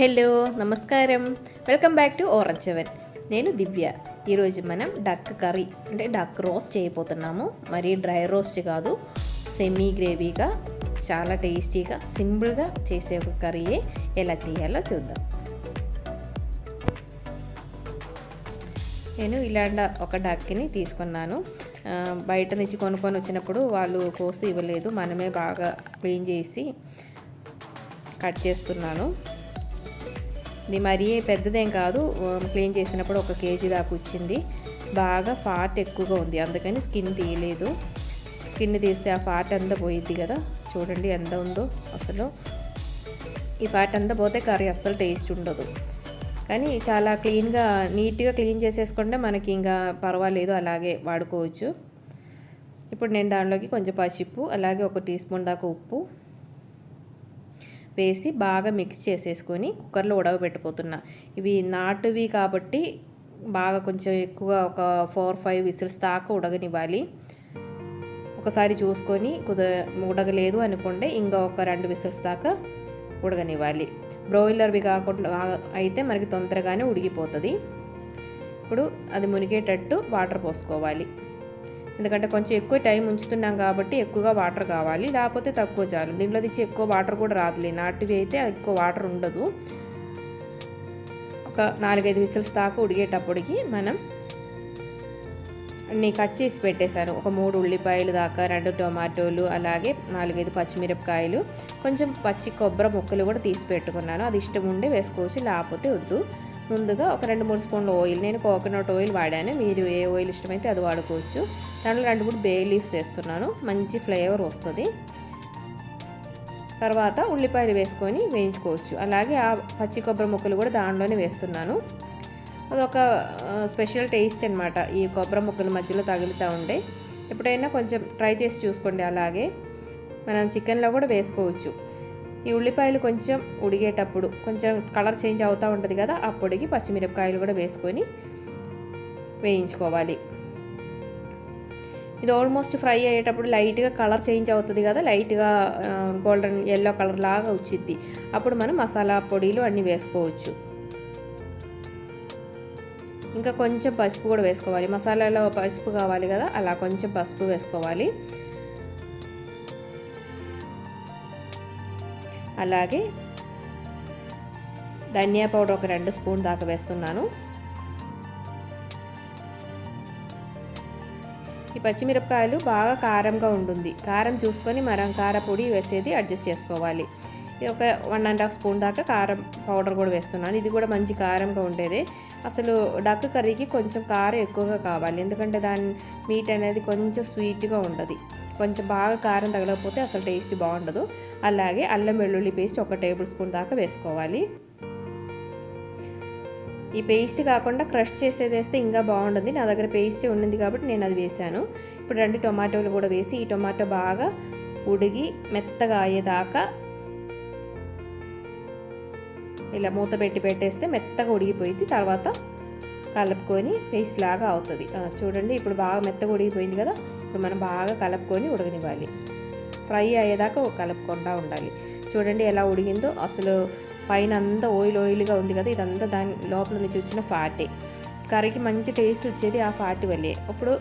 Hello నమస్కారం, welcome back to orange seven. నేను దివ్య. ఈరోజు మనం డక్ కర్రీ అంటే డక్ రోస్ట్ చేయబోతున్నాము. మరీ డ్రై రోస్ట్ కాదు, సెమీ గ్రేవీగా చాలా టేస్టీగా సింపుల్గా చేసే ఒక కర్రీయే. ఎలా చేయాలో చూద్దాం. నేను ఇలాంటి ఒక డక్ని తీసుకున్నాను. బయట నుంచి కొనుక్కొని వచ్చినప్పుడు వాళ్ళు కోసి ఇవ్వలేదు, మనమే బాగా క్లీన్ చేసి కట్ చేస్తున్నాను. ఇది మరీ పెద్దదేం కాదు, క్లీన్ చేసినప్పుడు 1 కేజీ దాకా వచ్చింది. బాగా ఫ్యాట్ ఎక్కువగా ఉంది, అందుకని స్కిన్ తీయలేదు. స్కిన్ తీస్తే ఆ ఫ్యాట్ అంతా పోయిద్ది కదా. చూడండి ఎంత ఉందో. అసలు ఈ ఫ్యాట్ అంతా పోతే కర్రీ అస్సలు టేస్ట్ ఉండదు. కానీ చాలా క్లీన్గా నీట్గా క్లీన్ చేసేసుకుంటే మనకి ఇంకా పర్వాలేదు, అలాగే వాడుకోవచ్చు. ఇప్పుడు నేను దానిలోకి కొంచెం పసుపు, అలాగే 1 టీ స్పూన్ దాకా ఉప్పు వేసి బాగా మిక్స్ చేసేసుకొని కుక్కర్లో ఉడకబెట్టిపోతున్నా. ఇవి నాటువి కాబట్టి బాగా కొంచెం ఎక్కువగా ఒక 4-5 విసిల్స్ దాకా ఉడకనివ్వాలి. ఒకసారి చూసుకొని ఉడకలేదు అనుకోండి, ఇంకా ఒక 2 విసిల్స్ దాకా ఉడకనివ్వాలి. బ్రోయిలర్వి కాకుండా అయితే మనకి తొందరగానే ఉడికిపోతుంది. ఇప్పుడు అది మునిగేటట్టు వాటర్ పోసుకోవాలి. ఎందుకంటే కొంచెం ఎక్కువ టైం ఉంచుతున్నాం కాబట్టి ఎక్కువగా వాటర్ కావాలి, లేకపోతే తక్కువ చాలు. దీంట్లో తెచ్చి ఎక్కువ వాటర్ కూడా రాదులే, నాటివి అయితే ఎక్కువ వాటర్ ఉండదు. ఒక 4-5 విసిల్స్ దాకా ఉడిగేటప్పటికి మనం అన్నీ కట్ చేసి పెట్టేశాను. ఒక 3 ఉల్లిపాయలు దాకా, 2 టొమాటోలు, అలాగే 4-5 పచ్చిమిరపకాయలు, కొంచెం పచ్చి కొబ్బరి ముక్కలు కూడా తీసి పెట్టుకున్నాను. అది ఇష్టం ఉండే వేసుకోవచ్చు, లేకపోతే వద్దు. ముందుగా ఒక 2-3 స్పూన్ల ఆయిల్, నేను కోకోనట్ ఆయిల్ వాడాను, మీరు ఏ ఆయిల్ ఇష్టమైతే అది వాడుకోవచ్చు. దాంట్లో 2-3 బే లీవ్స్ వేస్తున్నాను, మంచి ఫ్లేవర్ వస్తుంది. తర్వాత ఉల్లిపాయలు వేసుకొని వేయించుకోవచ్చు. అలాగే ఆ పచ్చి కొబ్బరి ముక్కలు కూడా దాంట్లోనే వేస్తున్నాను. అదొక స్పెషల్ టేస్ట్ అనమాట, ఈ కొబ్బరి ముక్కలు మధ్యలో తగులుతూ ఉండే. ఎప్పుడైనా కొంచెం ట్రై చేసి చూసుకోండి. అలాగే మనం చికెన్లో కూడా వేసుకోవచ్చు. ఈ ఉల్లిపాయలు కొంచెం ఉడిగేటప్పుడు కొంచెం కలర్ చేంజ్ అవుతూ ఉంటుంది కదా, అప్పటికి పచ్చిమిరపకాయలు కూడా వేసుకొని వేయించుకోవాలి. ఇది ఆల్మోస్ట్ ఫ్రై అయ్యేటప్పుడు లైట్గా కలర్ చేంజ్ అవుతుంది కదా, లైట్గా గోల్డెన్ ఎల్లో కలర్ లాగా వచ్చింది. అప్పుడు మనం మసాలా పొడిలు అన్నీ వేసుకోవచ్చు. ఇంకా కొంచెం పసుపు కూడా వేసుకోవాలి, మసాలాలో పసుపు కావాలి కదా, అలా కొంచెం పసుపు వేసుకోవాలి. అలాగే ధనియా పౌడర్ ఒక 2 స్పూన్ దాకా వేస్తున్నాను. ఈ పచ్చిమిరపకాయలు బాగా కారంగా ఉంటుంది, కారం చూసుకొని మనం కారపొడి వేసేది అడ్జస్ట్ చేసుకోవాలి. ఇది ఒక 1.5 స్పూన్ దాకా కారం పౌడర్ కూడా వేస్తున్నాను. ఇది కూడా మంచి కారంగా ఉండేది. అసలు డక్ కర్రీకి కొంచెం కారం ఎక్కువగా కావాలి, ఎందుకంటే దాని మీట్ అనేది కొంచెం స్వీట్గా ఉంటుంది. కొంచెం బాగా కారం తగలకపోతే అసలు టేస్ట్ బాగుండదు. అలాగే అల్లం వెల్లుల్లి పేస్ట్ 1 టేబుల్ స్పూన్ దాకా వేసుకోవాలి. ఈ పేస్ట్ కాకుండా క్రష్ చేసేది వేస్తే ఇంకా బాగుంటుంది. నా దగ్గర పేస్ట్ ఉన్నది కాబట్టి నేను అది వేసాను. ఇప్పుడు 2 టొమాటోలు కూడా వేసి ఈ టొమాటో బాగా ఉడిగి మెత్తగా అయ్యేదాకా ఇలా మూత పెట్టేస్తే మెత్తగా ఉడిగిపోయింది. తర్వాత కలుపుకొని పేస్ట్ లాగా అవుతుంది. చూడండి, ఇప్పుడు బాగా మెత్తగా ఉడిగిపోయింది కదా. ఇప్పుడు మనం బాగా కలుపుకొని ఉడకనివ్వాలి. ఫ్రై అయ్యేదాకా కలుపుకుండా ఉండాలి. చూడండి ఎలా ఉడిగిందో. అసలు పైన అంతా ఆయిల్గా ఉంది కదా, ఇదంతా దాని లోపల నుంచి వచ్చిన ఫ్యాటే. కర్రీకి మంచి టేస్ట్ వచ్చేది ఆ ఫ్యాట్ వల్లే. ఇప్పుడు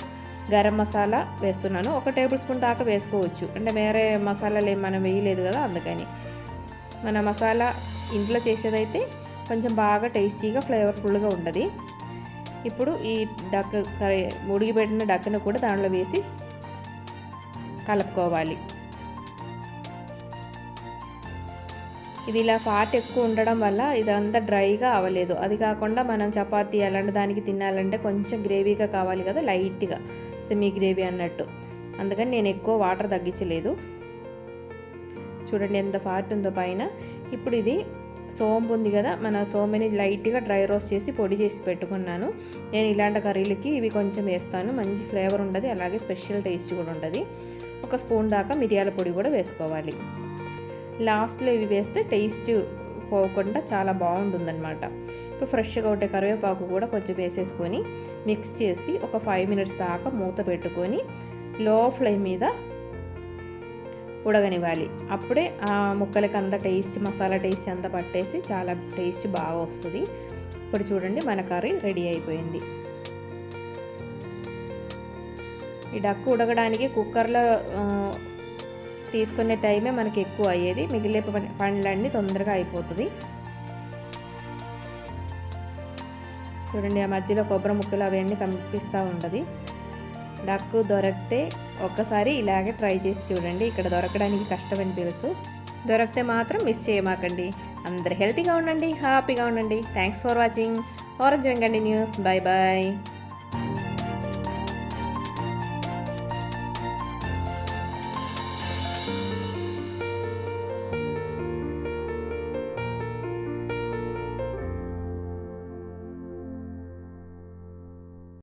గరం మసాలా వేస్తున్నాను, 1 టేబుల్ స్పూన్ దాకా వేసుకోవచ్చు. అంటే వేరే మసాలాలు ఏం మనం వేయలేదు కదా, అందుకని. మన మసాలా ఇంట్లో చేసేదైతే కొంచెం బాగా టేస్టీగా ఫ్లేవర్ఫుల్గా ఉంటుంది. ఇప్పుడు ఈ డక్ కర్రీ ఉడికిపెట్టిన డక్కును కూడా దాంట్లో వేసి కలుపుకోవాలి. ఇది ఇలా ఫ్యాట్ ఎక్కువ ఉండడం వల్ల ఇదంతా డ్రైగా అవ్వలేదు. అది కాకుండా మనం చపాతీ అలాంటి దానికి తినాలంటే కొంచెం గ్రేవీగా కావాలి కదా, లైట్గా సెమీ గ్రేవీ అన్నట్టు. అందుకని నేను ఎక్కువ వాటర్ తగ్గించలేదు. చూడండి ఎంత ఫ్యాట్ ఉందో పైన. ఇప్పుడు ఇది సోంపు ఉంది కదా, మన సోంపుని లైట్గా డ్రై రోస్ట్ చేసి పొడి చేసి పెట్టుకున్నాను. నేను ఇలాంటి కర్రీలకి ఇవి కొంచెం వేస్తాను, మంచి ఫ్లేవర్ ఉంటుంది, అలాగే స్పెషల్ టేస్ట్ కూడా ఉంటుంది. 1 స్పూన్ దాకా మిరియాల పొడి కూడా వేసుకోవాలి. లాస్ట్లో ఇవి వేస్తే టేస్ట్ పోకుండా చాలా బాగుంటుందన్నమాట. ఇప్పుడు ఫ్రెష్గా ఉండే కరివేపాకు కూడా కొంచెం వేసేసుకొని మిక్స్ చేసి ఒక 5 మినిట్స్ దాకా మూత పెట్టుకొని లో ఫ్లేమ్ మీద ఉడకనివ్వాలి. అప్పుడే ఆ ముక్కలకి అంత టేస్ట్, మసాలా టేస్ట్ అంతా పట్టేసి చాలా టేస్ట్ బాగా వస్తుంది. ఇప్పుడు చూడండి మన కర్రీ రెడీ అయిపోయింది. ఈ డక్కు ఉడకడానికి కుక్కర్లో తీసుకునే టైమే మనకి ఎక్కువ అయ్యేది, మిగిలే పనులన్నీ తొందరగా అయిపోతుంది. చూడండి ఆ మధ్యలో కొబ్బరి ముక్కలు అవన్నీ కనిపిస్తూ ఉంటుంది. డక్కు దొరికితే ఒక్కసారి ఇలాగే ట్రై చేసి చూడండి. ఇక్కడ దొరకడానికి కష్టమని తెలుసు, దొరికితే మాత్రం మిస్ చేయమాకండి. అందరు హెల్తీగా ఉండండి, హ్యాపీగా ఉండండి. థ్యాంక్స్ ఫర్ వాచింగ్ ఆరెంజ్ వెంగండి న్యూస్. Bye bye.